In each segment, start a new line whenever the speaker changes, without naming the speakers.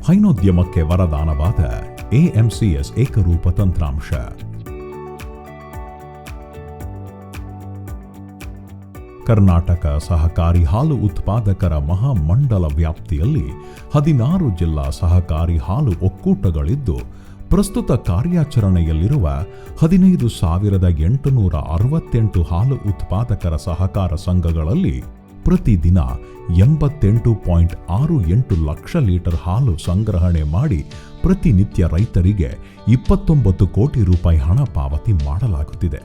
ಹೈನೋದ್ಯಮಕ್ಕೆ ವರದಾನವಾದ ಎಎಂಸಿಎಸ್ ಏಕರೂಪ ತಂತ್ರಾಂಶ. ಕರ್ನಾಟಕ ಸಹಕಾರಿ ಹಾಲು ಉತ್ಪಾದಕರ ಮಹಾಮಂಡಲ ವ್ಯಾಪ್ತಿಯಲ್ಲಿ 16 ಜಿಲ್ಲಾ ಸಹಕಾರಿ ಹಾಲು ಒಕ್ಕೂಟಗಳಿದ್ದು, ಪ್ರಸ್ತುತ ಕಾರ್ಯಾಚರಣೆಯಲ್ಲಿರುವ 15,868 ಹಾಲು ಉತ್ಪಾದಕರ ಸಹಕಾರ ಸಂಘಗಳಲ್ಲಿ ಪ್ರತಿದಿನ 88.68 ಲಕ್ಷ ಲೀಟರ್ ಹಾಲು ಸಂಗ್ರಹಣೆ ಮಾಡಿ ಪ್ರತಿನಿತ್ಯ ರೈತರಿಗೆ 29 ಕೋಟಿ ರೂಪಾಯಿ ಹಣ ಪಾವತಿ ಮಾಡಲಾಗುತ್ತಿದೆ.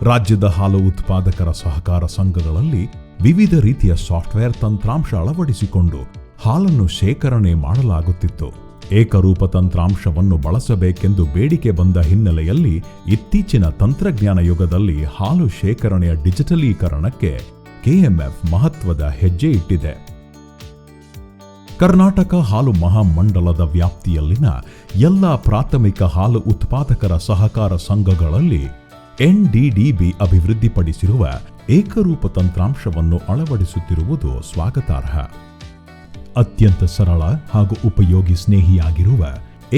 ರಾಜ್ಯದ ಹಾಲು ಉತ್ಪಾದಕರ ಸಹಕಾರ ಸಂಘಗಳಲ್ಲಿ ವಿವಿಧ ರೀತಿಯ ಸಾಫ್ಟ್ವೇರ್ ತಂತ್ರಾಂಶ ಅಳವಡಿಸಿಕೊಂಡು ಹಾಲನ್ನು ಶೇಖರಣೆ ಮಾಡಲಾಗುತ್ತಿತ್ತು. ಏಕರೂಪ ತಂತ್ರಾಂಶವನ್ನು ಬಳಸಬೇಕೆಂದು ಬೇಡಿಕೆ ಬಂದ ಹಿನ್ನೆಲೆಯಲ್ಲಿ ಇತ್ತೀಚಿನ ತಂತ್ರಜ್ಞಾನ ಯುಗದಲ್ಲಿ ಹಾಲು ಶೇಖರಣೆಯ ಡಿಜಿಟಲೀಕರಣಕ್ಕೆ ಕೆಎಂಎಫ್ ಮಹತ್ವದ ಹೆಜ್ಜೆ ಇಟ್ಟಿದೆ. ಕರ್ನಾಟಕ ಹಾಲು ಮಹಾಮಂಡಲದ ವ್ಯಾಪ್ತಿಯಲ್ಲಿನ ಎಲ್ಲ ಪ್ರಾಥಮಿಕ ಹಾಲು ಉತ್ಪಾದಕರ ಸಹಕಾರ ಸಂಘಗಳಲ್ಲಿ ಎನ್ಡಿಡಿಬಿ ಅಭಿವೃದ್ಧಿಪಡಿಸಿರುವ ಏಕರೂಪ ತಂತ್ರಾಂಶವನ್ನು ಅಳವಡಿಸುತ್ತಿರುವುದು ಸ್ವಾಗತಾರ್ಹ. ಅತ್ಯಂತ ಸರಳ ಹಾಗೂ ಉಪಯೋಗಿ ಸ್ನೇಹಿಯಾಗಿರುವ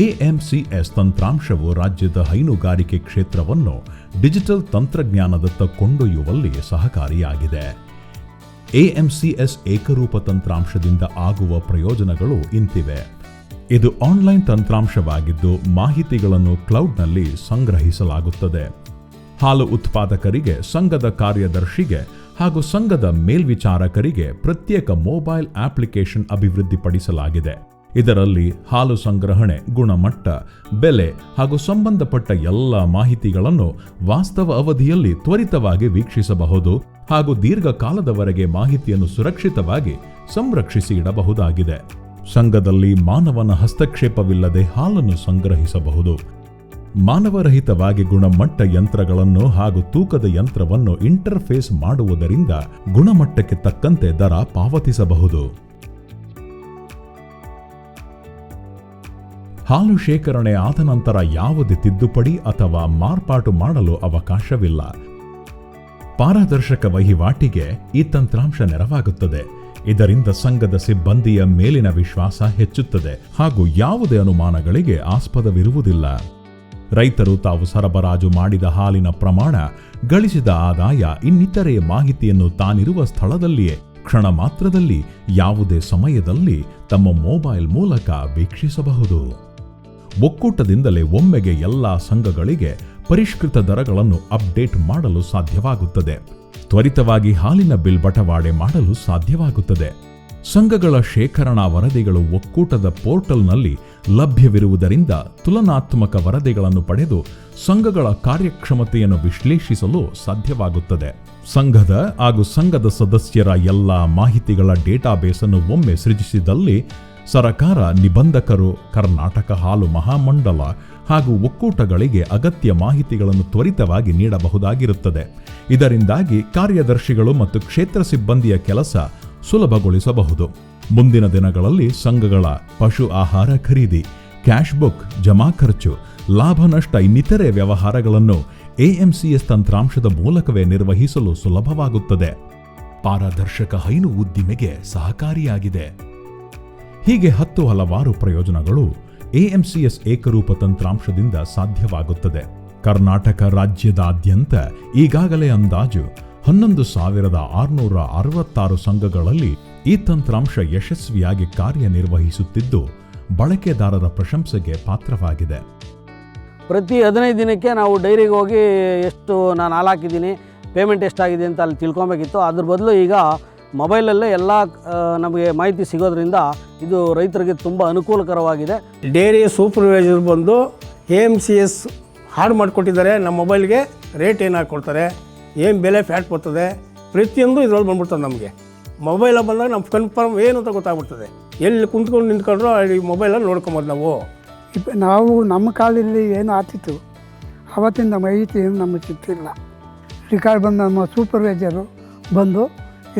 ಎಎಂಸಿಎಸ್ ತಂತ್ರಾಂಶವು ರಾಜ್ಯದ ಹೈನುಗಾರಿಕೆ ಕ್ಷೇತ್ರವನ್ನು ಡಿಜಿಟಲ್ ತಂತ್ರಜ್ಞಾನದತ್ತ ಕೊಂಡೊಯ್ಯುವಲ್ಲಿ ಸಹಕಾರಿಯಾಗಿದೆ. ಎಎಂಸಿಎಸ್ ಏಕರೂಪ ತಂತ್ರಾಂಶದಿಂದ ಆಗುವ ಪ್ರಯೋಜನಗಳು ಇಂತಿವೆ. ಇದು ಆನ್ಲೈನ್ ತಂತ್ರಾಂಶವಾಗಿದ್ದು, ಮಾಹಿತಿಗಳನ್ನು ಕ್ಲೌಡ್ನಲ್ಲಿ ಸಂಗ್ರಹಿಸಲಾಗುತ್ತದೆ. ಹಾಲು ಉತ್ಪಾದಕರಿಗೆ, ಸಂಘದ ಕಾರ್ಯದರ್ಶಿಗೆ ಹಾಗೂ ಸಂಘದ ಮೇಲ್ವಿಚಾರಕರಿಗೆ ಪ್ರತ್ಯೇಕ ಮೊಬೈಲ್ ಅಪ್ಲಿಕೇಶನ್ ಅಭಿವೃದ್ಧಿಪಡಿಸಲಾಗಿದೆ. ಇದರಲ್ಲಿ ಹಾಲು ಸಂಗ್ರಹಣೆ, ಗುಣಮಟ್ಟ, ಬೆಲೆ ಹಾಗೂ ಸಂಬಂಧಪಟ್ಟ ಎಲ್ಲ ಮಾಹಿತಿಗಳನ್ನು ವಾಸ್ತವ ಅವಧಿಯಲ್ಲಿ ತ್ವರಿತವಾಗಿ ವೀಕ್ಷಿಸಬಹುದು ಹಾಗೂ ದೀರ್ಘಕಾಲದವರೆಗೆ ಮಾಹಿತಿಯನ್ನು ಸುರಕ್ಷಿತವಾಗಿ ಸಂರಕ್ಷಿಸಿ ಇಡಬಹುದಾಗಿದೆ. ಸಂಘದಲ್ಲಿ ಮಾನವನ ಹಸ್ತಕ್ಷೇಪವಿಲ್ಲದೆ ಹಾಲನ್ನು ಸಂಗ್ರಹಿಸಬಹುದು. ಮಾನವರಹಿತವಾಗಿ ಗುಣಮಟ್ಟ ಯಂತ್ರಗಳನ್ನು ಹಾಗೂ ತೂಕದ ಯಂತ್ರವನ್ನು ಇಂಟರ್ಫೇಸ್ ಮಾಡುವುದರಿಂದ ಗುಣಮಟ್ಟಕ್ಕೆ ತಕ್ಕಂತೆ ದರ ಪಾವತಿಸಬಹುದು. ಹಾಲು ಶೇಖರಣೆ ಆದ ನಂತರ ಯಾವುದೇ ತಿದ್ದುಪಡಿ ಅಥವಾ ಮಾರ್ಪಾಟು ಮಾಡಲು ಅವಕಾಶವಿಲ್ಲ. ಪಾರದರ್ಶಕ ವಹಿವಾಟಿಗೆ ಈ ತಂತ್ರಾಂಶ ನೆರವಾಗುತ್ತದೆ. ಇದರಿಂದ ಸಂಘದ ಸಿಬ್ಬಂದಿಯ ಮೇಲಿನ ವಿಶ್ವಾಸ ಹೆಚ್ಚುತ್ತದೆ ಹಾಗೂ ಯಾವುದೇ ಅನುಮಾನಗಳಿಗೆ ಆಸ್ಪದವಿರುವುದಿಲ್ಲ. ರೈತರು ತಾವು ಸರಬರಾಜು ಮಾಡಿದ ಹಾಲಿನ ಪ್ರಮಾಣ, ಗಳಿಸಿದ ಆದಾಯ, ಇನ್ನಿತರೆ ಮಾಹಿತಿಯನ್ನು ತಾನಿರುವ ಸ್ಥಳದಲ್ಲಿಯೇ ಕ್ಷಣ ಮಾತ್ರದಲ್ಲಿ ಯಾವುದೇ ಸಮಯದಲ್ಲಿ ತಮ್ಮ ಮೊಬೈಲ್ ಮೂಲಕ ವೀಕ್ಷಿಸಬಹುದು. ಒಕ್ಕೂಟದಿಂದಲೇ ಒಮ್ಮೆಗೆ ಎಲ್ಲಾ ಸಂಘಗಳಿಗೆ ಪರಿಷ್ಕೃತ ದರಗಳನ್ನು ಅಪ್ಡೇಟ್ ಮಾಡಲು ಸಾಧ್ಯವಾಗುತ್ತದೆ. ತ್ವರಿತವಾಗಿ ಹಾಲಿನ ಬಿಲ್ ಬಟವಾಡೆ ಮಾಡಲು ಸಾಧ್ಯವಾಗುತ್ತದೆ. ಸಂಘಗಳ ಶೇಖರಣಾ ವರದಿಗಳು ಒಕ್ಕೂಟದ ಪೋರ್ಟಲ್ನಲ್ಲಿ ಲಭ್ಯವಿರುವುದರಿಂದ ತುಲನಾತ್ಮಕ ವರದಿಗಳನ್ನು ಪಡೆದು ಸಂಘಗಳ ಕಾರ್ಯಕ್ಷಮತೆಯನ್ನು ವಿಶ್ಲೇಷಿಸಲು ಸಾಧ್ಯವಾಗುತ್ತದೆ. ಸಂಘದ ಹಾಗೂ ಸಂಘದ ಸದಸ್ಯರ ಎಲ್ಲ ಮಾಹಿತಿಗಳ ಡೇಟಾಬೇಸ್ ಅನ್ನು ಒಮ್ಮೆ ಸೃಜಿಸಿದಲ್ಲಿ ಸರಕಾರ, ನಿಬಂಧಕರು, ಕರ್ನಾಟಕ ಹಾಲು ಮಹಾಮಂಡಲ ಹಾಗೂ ಒಕ್ಕೂಟಗಳಿಗೆ ಅಗತ್ಯ ಮಾಹಿತಿಗಳನ್ನು ತ್ವರಿತವಾಗಿ ನೀಡಬಹುದಾಗಿರುತ್ತದೆ. ಇದರಿಂದಾಗಿ ಕಾರ್ಯದರ್ಶಿಗಳು ಮತ್ತು ಕ್ಷೇತ್ರ ಸಿಬ್ಬಂದಿಯ ಕೆಲಸ ಸುಲಭಗೊಳಿಸಬಹುದು. ಮುಂದಿನ ದಿನಗಳಲ್ಲಿ ಸಂಘಗಳ ಪಶು ಆಹಾರ ಖರೀದಿ, ಕ್ಯಾಶ್ ಬುಕ್, ಜಮಾ ಖರ್ಚು, ಲಾಭ ನಷ್ಟ ಇನ್ನಿತರೆ ವ್ಯವಹಾರಗಳನ್ನು ಎಎಂಸಿಎಸ್ ತಂತ್ರಾಂಶದ ಮೂಲಕವೇ ನಿರ್ವಹಿಸಲು ಸುಲಭವಾಗುತ್ತದೆ. ಪಾರದರ್ಶಕ ಹೈನು ಉದ್ದಿಮೆಗೆ ಸಹಕಾರಿಯಾಗಿದೆ. ಹೀಗೆ ಹಲವಾರು ಪ್ರಯೋಜನಗಳು ಎಎಂಸಿಎಸ್ ಏಕರೂಪ ತಂತ್ರಾಂಶದಿಂದ ಸಾಧ್ಯವಾಗುತ್ತದೆ. ಕರ್ನಾಟಕ ರಾಜ್ಯದಾದ್ಯಂತ ಈಗಾಗಲೇ ಅಂದಾಜು 11,666 ಸಂಘಗಳಲ್ಲಿ ಈ ತಂತ್ರಾಂಶ ಯಶಸ್ವಿಯಾಗಿ ಕಾರ್ಯನಿರ್ವಹಿಸುತ್ತಿದ್ದು, ಬಳಕೆದಾರರ ಪ್ರಶಂಸೆಗೆ ಪಾತ್ರವಾಗಿದೆ.
ಪ್ರತಿ 15 ದಿನಕ್ಕೆ ನಾವು ಡೈರಿಗೆ ಹೋಗಿ ಎಷ್ಟು ನಾನು ಹಾಲು ಹಾಕಿದ್ದೀನಿ, ಪೇಮೆಂಟ್ ಎಷ್ಟಾಗಿದೆ ಅಂತ ಅಲ್ಲಿ ತಿಳ್ಕೊಬೇಕಿತ್ತು. ಅದ್ರ ಬದಲು ಈಗ ಮೊಬೈಲಲ್ಲೇ ಎಲ್ಲ ನಮಗೆ ಮಾಹಿತಿ ಸಿಗೋದ್ರಿಂದ ಇದು ರೈತರಿಗೆ ತುಂಬ ಅನುಕೂಲಕರವಾಗಿದೆ.
ಡೈರಿ ಸೂಪರ್ವೈಸರ್ ಬಂದು ಎಎಂಸಿಎಸ್ ಹಾಡು ಮಾಡಿಕೊಟ್ಟಿದ್ದಾರೆ. ನಮ್ಮ ಮೊಬೈಲ್ಗೆ ರೇಟ್ ಏನು ಹಾಕ್ಕೊಡ್ತಾರೆ, ಏನು ಬೆಲೆ ಫ್ಯಾಟ್ ಬರ್ತದೆ, ಪ್ರತಿಯೊಂದು ಇದ್ರಲ್ಲಿ ಬಂದ್ಬಿಡ್ತದೆ. ನಮಗೆ ಮೊಬೈಲ ಬಂದಾಗ ನಮ್ಮ ಕನ್ಫರ್ಮ್ ಏನು ಅಂತ ಗೊತ್ತಾಗ್ಬಿಡ್ತದೆ. ಎಲ್ಲಿ ಕುಂತ್ಕೊಂಡು ನಿಂತ್ಕೊಂಡ್ರು ಈ ಮೊಬೈಲಲ್ಲಿ ನೋಡ್ಕೊಬೋದು ನಾವು
ನಮ್ಮ ಕಾಲದಲ್ಲಿ ಏನು ಆಗ್ತಿತ್ತು ಆವತ್ತಿನ ಮಾಹಿತಿ ಏನು ನಮಗೆ ಸಿಗ್ತಿಲ್ಲ. ರಿಕಾರ್ಡ್ ಬಂದು ನಮ್ಮ ಸೂಪರ್ವೈಸರು ಬಂದು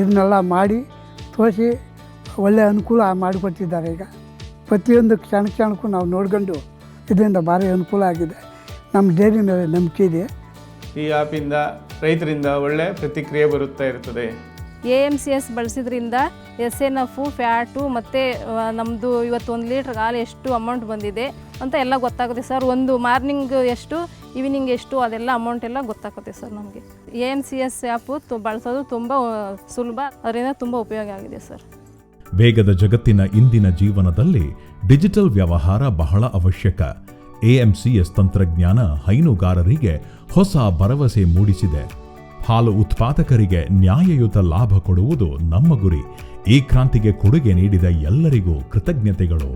ಇದನ್ನೆಲ್ಲ ಮಾಡಿ ತೋರಿಸಿ ಒಳ್ಳೆಯ ಅನುಕೂಲ ಮಾಡಿಕೊಡ್ತಿದ್ದಾರೆ. ಈಗ ಪ್ರತಿಯೊಂದು ಕ್ಷಣಕ್ಕೂ ನಾವು ನೋಡ್ಕೊಂಡು ಇದರಿಂದ ಭಾರಿ ಅನುಕೂಲ ಆಗಿದೆ. ನಮ್ಮ ಡೈರಿ ಮೇಲೆ ನಂಬಿಕೆ ಇದೆ.
ಈ ಆ್ಯಪಿಂದ ರೈತರಿಂದ ಒಳ್ಳೆಯ ಪ್ರತಿಕ್ರಿಯೆ ಬರುತ್ತಾ ಇರ್ತದೆ. AMCS ಬಳಸಿದ್ರಿಂದ SNF, ಫ್ಯಾಟು ಮತ್ತು ನಮ್ಮದು ಇವತ್ತು 1 ಲೀಟ್ರ್ ಹಾಲು ಎಷ್ಟು ಅಮೌಂಟ್ ಬಂದಿದೆ ಅಂತ ಎಲ್ಲ ಗೊತ್ತಾಗುತ್ತೆ ಸರ್. ಒಂದು ಮಾರ್ನಿಂಗ್ ಎಷ್ಟು, ಈವ್ನಿಂಗ್ ಎಷ್ಟು, ಅದೆಲ್ಲ ಅಮೌಂಟ್ ಎಲ್ಲ ಗೊತ್ತಾಗುತ್ತೆ ಸರ್ ನಮಗೆ. AMCS ಆ್ಯಪು ಬಳಸೋದು ತುಂಬ ಸುಲಭ, ಅದರಿಂದ ತುಂಬ ಉಪಯೋಗ ಆಗಿದೆ ಸರ್.
ವೇಗದ ಜಗತ್ತಿನ ಇಂದಿನ ಜೀವನದಲ್ಲಿ ಡಿಜಿಟಲ್ ವ್ಯವಹಾರ ಬಹಳ ಅವಶ್ಯಕ. AMCS ತಂತ್ರಜ್ಞಾನ ಹೈನುಗಾರರಿಗೆ ಹೊಸ ಭರವಸೆ ಮೂಡಿಸಿದೆ. ಹಾಲು ಉತ್ಪಾದಕರಿಗೆ ನ್ಯಾಯಯುತ ಲಾಭ ಕೊಡುವುದು ನಮ್ಮ ಗುರಿ. ಈ ಕ್ರಾಂತಿಗೆ ಕೊಡುಗೆ ನೀಡಿದ ಎಲ್ಲರಿಗೂ ಕೃತಜ್ಞತೆಗಳು.